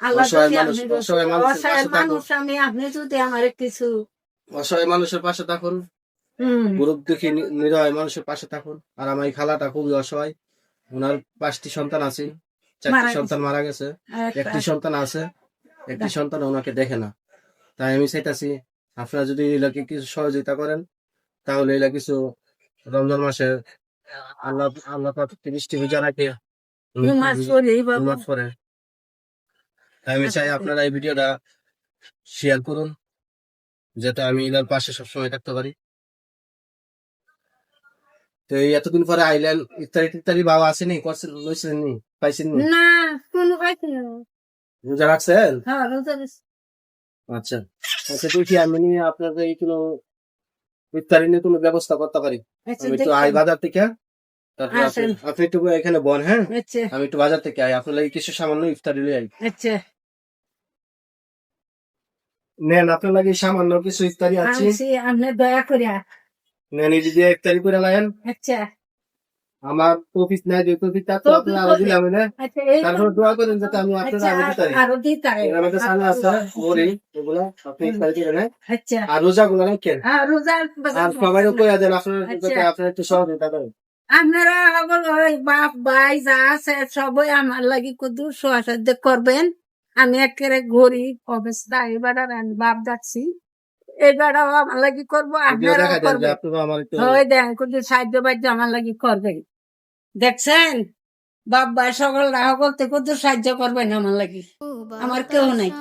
আল্লাহ অসহায় যদি মানুষ, আপনি অসহায় মানুষের অসহায় পাশে থাকুন, মানুষ আমি, আপনি যদি আমার কিছু অসহায় মানুষের পাশে থাকুন, হম গরিব দুঃখী নিরয় মানুষের পাশে থাকুন। আর আমার এই খালাটা খুবই অসহায়, ওনার 5টি সন্তান আছে, 4টি মারা সন্তান গেছে মারা গেছে, আর একটা একটি সন্তান আছে, একটি সন্তান ওনাকে দেখে না। তাই আমি চাইতাছি আপনারা যদি এলাকে কিছু সহযোগিতা করেন, তাহলে এলা কিছু রমজান মাসে আল্লাহ আল্লাহ পাক বৃষ্টি ভিজা রাখে, মাছ পরে বাবু নামাজ পড়ে। তাই আমি চাই আপনারা এই ভিডিওটা শেয়ার করুন, যাতে আমি এলার পাশে সবসময় থাকতে পারি। তো এই এতদিন পরে আইলেন, ইফতারি টিফতারি বাবা আসেনি, করছেন, লইছেন নি, পাইছেন নি? না কোনো পাইছি না। রোজা রাখছেন? হ্যাঁ রোজা দিছি। আচ্ছা আচ্ছা, তুই কি আমি নিয়ে আপনাদের এই কোনো ইফতারি নিয়ে কোনো ব্যবস্থা করতে পারি? আচ্ছা আমি একটু আই দেখেন বাজার থেকে, তারপর আপনি আসেন। আপনি একটু এখানে বন, হ্যাঁ, আচ্ছা আমি একটু বাজার থেকে আই, আপনার লাগি কিছু সামান্য ইফতারি লই আই। আচ্ছা নেন, আপনার লাগি সামান্য কিছু ইফতারি আছে, আনছি, আপনি দয়া করে। নেন, এই যে ইফতারি করে লাইন। আচ্ছা আমার অফিস নাই, যে অফিস থাকতো তো আপনারা আরো দিলাম না। আচ্ছা এই তারপর দোয়া করেন যাতে আমি আপনারা আচ্ছা আরো দিতে পারি। আরো দিতে এর মধ্যে সামনে আছে ওরি, এগুলা আপনি ইফতারি করে নেন। আচ্ছা আর রোজা গুলো রাখেন, আর রোজা আর সবাইও কইয়া দেন আপনারা আচ্ছা যাতে আপনারা একটু সহযোগিতা করেন। আপনারা আমার ওই বাপ ভাই যা আছে সবাই আমার লাগি কদু সাহায্য করবেন। আমি একেবারে গরিব অবস্থা, এবার আমি বাপ যাচ্ছি, এবারও আমার লাগি করবো, ভিডিও আপনারাও দেখা দেন যে করবেন। আপনারা আমার একটু হয় দেন কদু সাহায্য বাহ্য আমার লাগি করবেন। দেখছেন বাপ ভাই সকল রাহ করতে কদু সাহায্য করবেন আমার লাগি, আমার কেউ নাই।